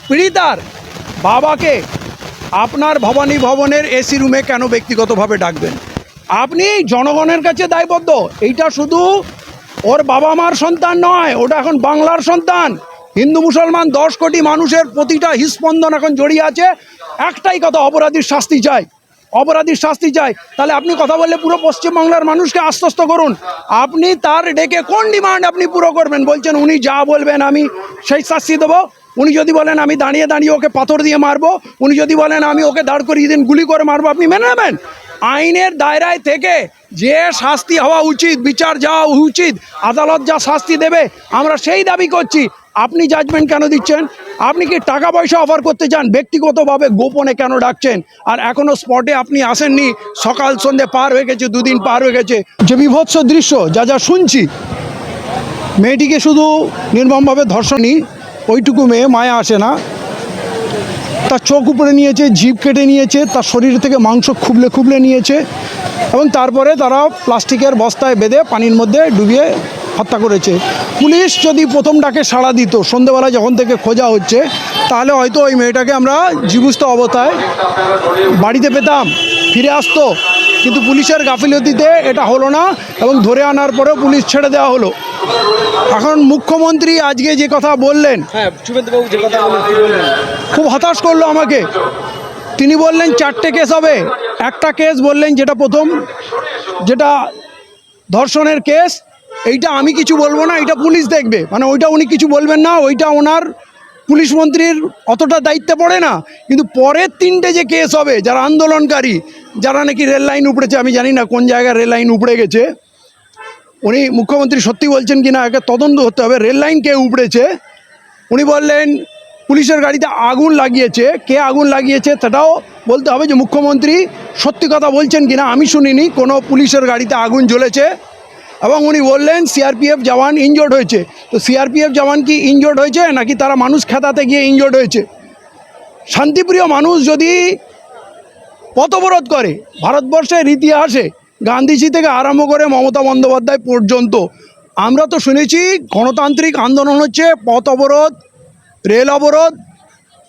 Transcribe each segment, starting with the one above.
পীড়িতার বাবাকে আপনার ভবানী ভবনের এসি রুমে কেন ব্যক্তিগতভাবে ডাকবেন? আপনি জনগণের কাছে দায়বদ্ধ। এইটা শুধু ওর বাবা মার সন্তান নয়, ওটা এখন বাংলার সন্তান। হিন্দু মুসলমান 10 কোটি মানুষের প্রতিটা হৃস্পন্দন এখন জড়িয়ে আছে। একটাই কথা, অপরাধীর শাস্তি চাই, অপরাধীর শাস্তি চাই। তাহলে আপনি কথা বললে পুরো পশ্চিমবাংলার মানুষকে আশ্বস্ত করুন। আপনি তার ডেকে কোন ডিমান্ড আপনি পুরো করবেন? বলছেন উনি যা বলবেন আমি সেই শাস্তি দেবো। উনি যদি বলেন আমি দাঁড়িয়ে দাঁড়িয়ে ওকে পাথর দিয়ে মারবো, উনি যদি বলেন আমি ওকে দাঁড় করিয়ে দিন গুলি করে মারবো, আপনি মেনে নেবেন? আইনের দায়রায় থেকে যে শাস্তি হওয়া উচিত, বিচার যাওয়া উচিত, আদালত যা শাস্তি দেবে আমরা সেই দাবি করছি। আপনি জাজমেন্ট কেন দিচ্ছেন? আপনি কি টাকা পয়সা অফার করতে চান? ব্যক্তিগতভাবে গোপনে কেন ডাকছেন? আর এখনও স্পটে আপনি আসেননি। সকাল সন্ধে পার হয়ে গেছে, 2 দিন পার হয়ে গেছে। যে বিভৎস দৃশ্য যা যা শুনছি, মেয়েটিকে শুধু নির্মমভাবে ধর্ষণই, ওইটুকু মেয়ে, মায়া আসে না। তার চোখ উপড়ে নিয়েছে, জিভ কেটে নিয়েছে, তার শরীর থেকে মাংস খুবলে খুবলে নিয়েছে এবং তারপরে তারা প্লাস্টিকের বস্তায় বেঁধে পানির মধ্যে ডুবিয়ে হত্যা করেছে। পুলিশ যদি প্রথম ডাকে সাড়া দিত, সন্ধ্যেবেলা যখন থেকে খোঁজা হচ্ছে, তাহলে হয়তো ওই মেয়েটাকে আমরা জীবস্থ অবস্থায় বাড়িতে পেতাম, ফিরে আসতো। কিন্তু পুলিশের গাফিলতিতে এটা হলো না এবং ধরে আনার পরেও পুলিশ ছেড়ে দেওয়া হলো। এখন মুখ্যমন্ত্রী আজকে যে কথা বললেন, শুভেন্দুবাবু যে কথা বললেন, খুব হতাশ করলো আমাকে। তিনি বললেন 4টে কেস হবে। একটা কেস বললেন যেটা প্রথম, যেটা ধর্ষণের কেস, এইটা আমি কিছু বলবো না, এটা পুলিশ দেখবে। মানে ওইটা উনি কিছু বলবেন না, ওইটা ওনার পুলিশ মন্ত্রীর অতটা দায়িত্বে পড়ে না। কিন্তু পরের 3টে যে কেস হবে, যারা আন্দোলনকারী, যারা নাকি রেল লাইন উপড়েছে, আমি জানি না কোন জায়গায় রেল লাইন উপড়ে গেছে, উনি মুখ্যমন্ত্রী সত্যি বলছেন কি না একে তদন্ত করতে হবে। রেল লাইন কে উপড়েছে? উনি বললেন পুলিশের গাড়িতে আগুন লাগিয়েছে। কে আগুন লাগিয়েছে সেটাও বলতে হবে যে মুখ্যমন্ত্রী সত্যি কথা বলছেন কিনা। আমি শুনিনি কোনো পুলিশের গাড়িতে আগুন জ্বলেছে। এবং উনি বললেন সিআরপিএফ জওয়ান ইনজোর্ড হয়েছে। তো সিআরপিএফ জওয়ান কি ইনজোর্ড হয়েছে নাকি তারা মানুষ খেতাতে গিয়ে ইনজোর্ড হয়েছে? শান্তিপ্রিয় মানুষ যদি পথ অবরোধ করে, ভারতবর্ষের ইতিহাসে গান্ধীজি থেকে আরম্ভ করে মমতা বন্দ্যোপাধ্যায় পর্যন্ত আমরা তো শুনেছি গণতান্ত্রিক আন্দোলন হচ্ছে পথ অবরোধ, রেল অবরোধ,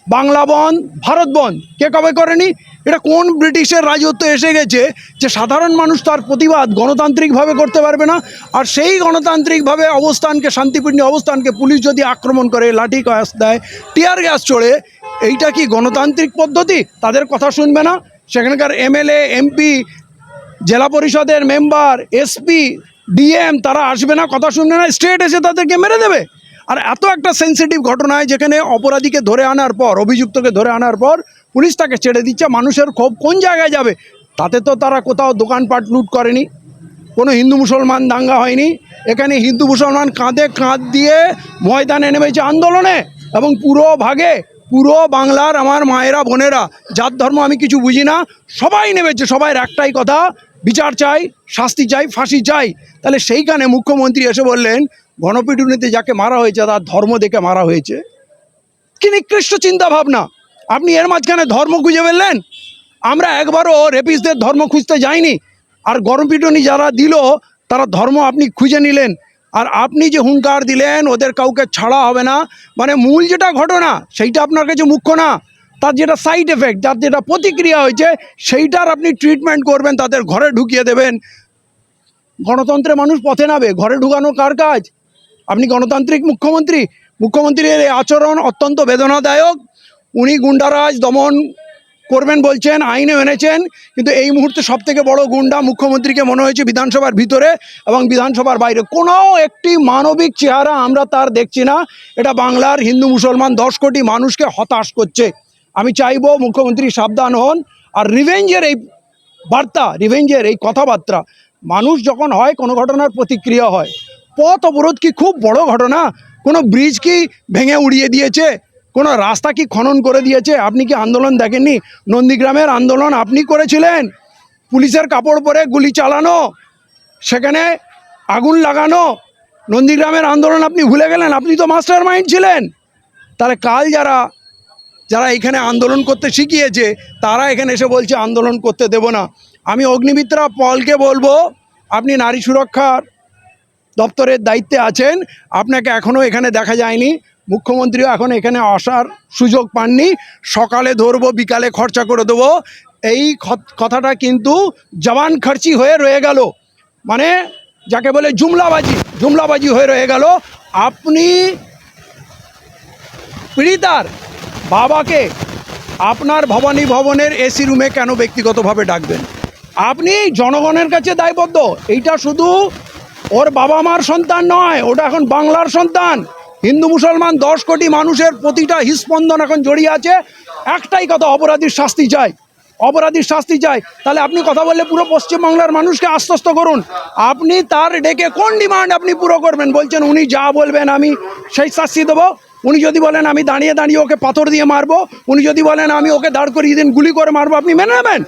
বাংলা বন্ধ, ভারত বন্ধ। কে কবে করেনি? এটা কোন ব্রিটিশের রাজত্ব এসে গেছে যে সাধারণ মানুষ তার প্রতিবাদ গণতান্ত্রিকভাবে করতে পারবে না? আর সেই গণতান্ত্রিকভাবে অবস্থানকে, শান্তিপূর্ণ অবস্থানকে পুলিশ যদি আক্রমণ করে, লাঠি গ্যাস দেয়, টিয়ার গ্যাস ছোড়ে, এইটা কি গণতান্ত্রিক পদ্ধতি? তাদের কথা শুনবে না? সেখানকার এমএলএ, এমপি, জেলা পরিষদের মেম্বার, এসপি, ডিএম তারা আসবে না, কথা শুনবে না, স্টেট এসে তাদেরকে মেরে দেবে? আর এত একটা সেন্সিটিভ ঘটনায় যেখানে অপরাধীকে ধরে আনার পর, অভিযুক্তকে ধরে আনার পর পুলিশ তাকে ছেড়ে দিচ্ছে, মানুষের ক্ষোভ কোন জায়গায় যাবে? তাতে তো তারা কোথাও দোকানপাট লুট করেনি, কোনো হিন্দু মুসলমান দাঙ্গা হয়নি। এখানে হিন্দু মুসলমান কাঁধে কাঁধ দিয়ে ময়দানে নেমেছে আন্দোলনে এবং পুরো বাংলার আমার মায়েরা, বোনেরা, যার ধর্ম আমি কিছু বুঝি না, সবাই নেমেছে। সবাই একটাই কথা, বিচার চাই, শাস্তি চাই, ফাঁসি চাই। তাহলে সেইখানে মুখ্যমন্ত্রী এসে বললেন গণপিটুনিতে যাকে মারা হয়েছে তার ধর্ম দেখে মারা হয়েছে। কি নিকৃষ্ট চিন্তা ভাবনা! আপনি এর মাঝখানে ধর্ম খুঁজে ফেললেন। আমরা একবারও রেপিসদের ধর্ম খুঁজতে যাইনি। আর গণপিটুনি যারা দিল তারা ধর্ম আপনি খুঁজে নিলেন। আর আপনি যে হুঙ্কার দিলেন ওদের কাউকে ছাড়া হবে না, মানে মূল যেটা ঘটনা সেইটা আপনার কাছে মুখ্য না, তার যেটা সাইড এফেক্ট, তার যেটা প্রতিক্রিয়া হয়েছে সেইটার আপনি ট্রিটমেন্ট করবেন, তাদের ঘরে ঢুকিয়ে দেবেন। গণতন্ত্রে মানুষ পথে নামে, ঘরে ঢুকানো কার কাজ? আপনি গণতান্ত্রিক মুখ্যমন্ত্রীর এই আচরণ অত্যন্ত বেদনাদায়ক। উনি গুন্ডারাজ দমন করবেন বলছেন, আইনে এনেছেন, কিন্তু এই মুহূর্তে সবথেকে বড় গুন্ডা মুখ্যমন্ত্রীকে মনে হয়েছে বিধানসভার ভিতরে এবং বিধানসভার বাইরে। কোনো একটি মানবিক চেহারা আমরা তার দেখছি না। এটা বাংলার হিন্দু মুসলমান 10 কোটি মানুষকে হতাশ করছে। আমি চাইবো মুখ্যমন্ত্রী সাবধান হন। আর রিভেঞ্জের এই বার্তা, রিভেঞ্জের এই কথাবার্তা, মানুষ যখন হয় কোনো ঘটনার প্রতিক্রিয়া হয়। পথ অবরোধ কি খুব বড় ঘটনা? কোনো ব্রিজ কি ভেঙে উড়িয়ে দিয়েছে? কোনো রাস্তা কি খনন করে দিয়েছে? আপনি কি আন্দোলন দেখেননি? নন্দীগ্রামের আন্দোলন আপনি করেছিলেন। পুলিশের কাপড় পরে গুলি চালানো, সেখানে আগুন লাগানো, নন্দীগ্রামের আন্দোলন আপনি ভুলে গেলেন? আপনি তো মাস্টার মাইন্ড ছিলেন। তাহলে কাল যারা এখানে আন্দোলন করতে শিখিয়েছে তারা এখানে এসে বলছে আন্দোলন করতে দেব না। আমি অগ্নিমিত্রা পলকে বলবো, আপনি নারী সুরক্ষার দপ্তরের দায়িত্বে আছেন, আপনাকে এখনও এখানে দেখা যায়নি। মুখ্যমন্ত্রীও এখন এখানে আসার সুযোগ পাননি, সকালে ধরবো বিকালে খরচা করে দেবো, এই কথাটা কিন্তু জবান খরচি হয়ে রয়ে গেল, মানে যাকে বলে জুমলাবাজি হয়ে রয়ে গেল। আপনি পীড়িতার বাবাকে আপনার ভবানী ভবনের এসি রুমে কেন ব্যক্তিগতভাবে ডাকবেন? আপনি জনগণের কাছে দায়বদ্ধ। এইটা শুধু ওর বাবা মার সন্তান নয়, ওটা এখন বাংলার সন্তান। হিন্দু মুসলমান 10 কোটি মানুষের প্রতিটা হৃস্পন্দন এখন জড়িয়ে আছে। একটাই কথা, অপরাধীর শাস্তি চাই, অপরাধীর শাস্তি চাই। তাহলে আপনি কথা বললে পুরো পশ্চিমবাংলার মানুষকে আশ্বস্ত করুন। আপনি তার ডেকে কোন ডিমান্ড আপনি পুরো করবেন? বলছেন উনি যা বলবেন আমি সেই শাস্তি দেবো। উনি যদি বলেন আমি দাঁড়িয়ে দাঁড়িয়ে ওকে পাথর দিয়ে মারবো, উনি যদি বলেন আমি ওকে দাঁড় করিয়ে দিন গুলি করে মারবো, আপনি মেনে নেবেন?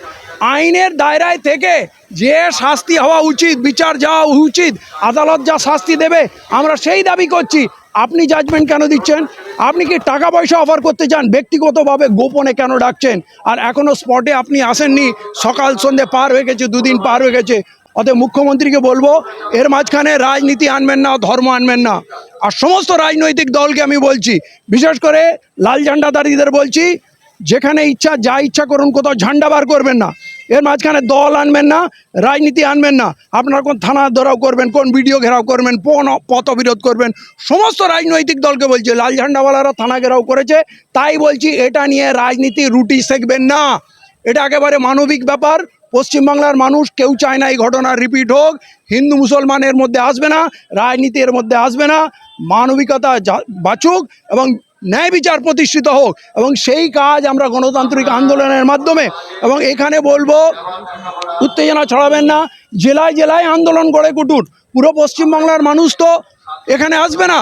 আইনের দায়রায় থেকে যে শাস্তি হওয়া উচিত, বিচার যাওয়া উচিত, আদালত যা শাস্তি দেবে আমরা সেই দাবি করছি। আপনি জাজমেন্ট কেন দিচ্ছেন? আপনি কি টাকা পয়সা অফার করতে চান? ব্যক্তিগতভাবে গোপনে কেন ডাকছেন? আর এখনও স্পটে আপনি আসেননি, সকাল সন্ধে পার হয়ে গেছে, 2 দিন পার হয়ে গেছে। অতএব মুখ্যমন্ত্রীকে বলবো এর মাঝখানে রাজনীতি আনবেন না, ধর্ম আনবেন না। আর সমস্ত রাজনৈতিক দলকে আমি বলছি, বিশেষ করে লাল ঝান্ডাধারীদের বলছি, যেখানে ইচ্ছা যা ইচ্ছা করুন, কোথাও ঝান্ডা বার করবেন না। এর মাঝখানে দল আনবেন না, রাজনীতি আনবেন না। আপনারা কোন থানা ধরাও করবেন, কোন ভিডিও ঘেরাও করবেন, পথ অবরোধ করবেন, সমস্ত রাজনৈতিক দলকে বলছি, লাল ঝান্ডাওয়ালারা থানা ঘেরাও করেছে, তাই বলছি এটা নিয়ে রাজনীতি রুটি শেখবেন না। এটা একেবারে মানবিক ব্যাপার। পশ্চিমবাংলার মানুষ কেউ চায় না এই ঘটনা রিপিট হোক। হিন্দু মুসলমানের মধ্যে আসবে না, রাজনীতি এর মধ্যে আসবে না। মানবিকতা বাঁচুক এবং ন্যায় বিচার প্রতিষ্ঠিত হোক, এবং সেই কাজ আমরা গণতান্ত্রিক আন্দোলনের মাধ্যমে, এবং এখানে বলবো উত্তেজনা ছড়াবেন না, জেলায় জেলায় আন্দোলন গড়ে কুটুন। পুরো পশ্চিমবাংলার মানুষ তো এখানে আসবে না,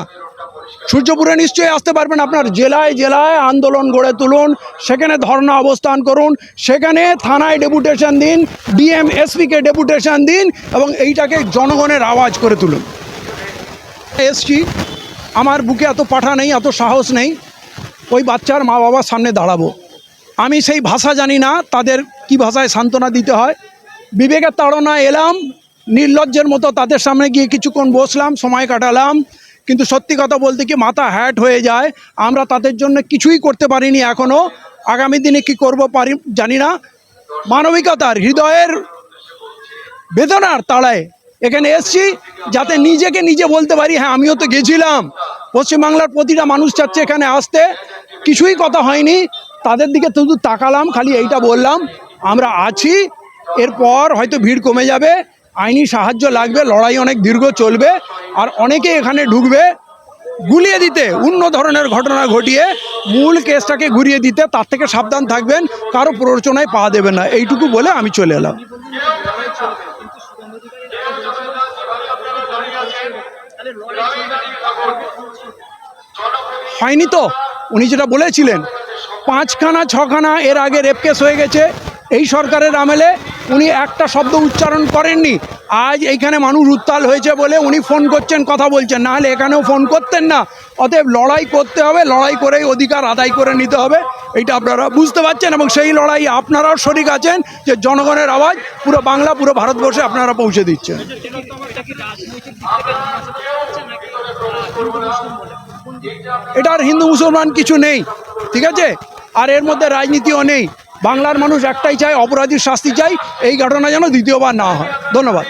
সূর্যপুরে নিশ্চয়ই আসতে পারবেন। আপনার জেলায় জেলায় আন্দোলন গড়ে তুলুন, সেখানে ধর্ণা অবস্থান করুন, সেখানে থানায় ডেপুটেশন দিন, ডিএম এসপিকে ডেপুটেশন দিন, এবং এইটাকে জনগণের আওয়াজ করে তুলুন। এসছি, আমার বুকে এত পাঠা নেই, এত সাহস নেই ওই বাচ্চার মা বাবার সামনে দাঁড়াবো। আমি সেই ভাষা জানি না, তাদের কি ভাষায় সান্ত্বনা দিতে হয়। বিবেকের তাড়না এলাম, নির্লজ্জের মতো তাদের সামনে গিয়ে কিছুক্ষণ বসলাম, সময় কাটালাম, কিন্তু সত্যি কথা বলতে কি মাথা হ্যাট হয়ে যায়। আমরা তাদের জন্য কিছুই করতে পারিনি এখনও, আগামী দিনে কি করব পারি জানি না। মানবিকতার, হৃদয়ের বেদনার তাড়ায় এখানে এসছি, যাতে নিজেকে নিজে বলতে পারি হ্যাঁ আমিও তো গেছিলাম। পশ্চিমবাংলার প্রতিটা মানুষ চাচ্ছে এখানে আসতে, কিছুই কথা হয়নি, তাদের দিকে শুধু তাকালাম, খালি এইটা বললাম আমরা আছি। এরপর হয়তো ভিড় কমে যাবে, আইনি সাহায্য লাগবে, লড়াই অনেক দীর্ঘ চলবে, আর অনেকে এখানে ঢুকবে গুলিয়ে দিতে, অন্য ধরনের ঘটনা ঘটিয়ে মূল কেসটাকে ঘুরিয়ে দিতে। তার থেকে সাবধান থাকবেন, কারো প্ররোচনায় পা দেবেন না, এইটুকু বলে আমি চলে এলাম। হয়নি তো, উনি যেটা বলেছিলেন 5খানা 6খানা এর আগে রেপ কেস হয়ে গেছে এই সরকারের আমলে, উনি একটা শব্দ উচ্চারণ করেননি। আজ এইখানে মানুষ উত্তাল হয়েছে বলে উনি ফোন করছেন, কথা বলছেন, না হলে এখানেও ফোন করতেন না। অতএব লড়াই করতে হবে, লড়াই করেই অধিকার আদায় করে নিতে হবে, এইটা আপনারা বুঝতে পারছেন, এবং সেই লড়াই আপনারাও শরিক আছেন, যে জনগণের আওয়াজ পুরো বাংলা, পুরো ভারতবর্ষে আপনারা পৌঁছে দিচ্ছেন। এটার হিন্দু মুসলমান কিছু নেই, ঠিক আছে? আর এর মধ্যে রাজনীতিও নেই। বাংলার মানুষ একটাই চায়, অপরাধীর শাস্তি চাই, এই ঘটনা যেন দ্বিতীয়বার না হয়। ধন্যবাদ।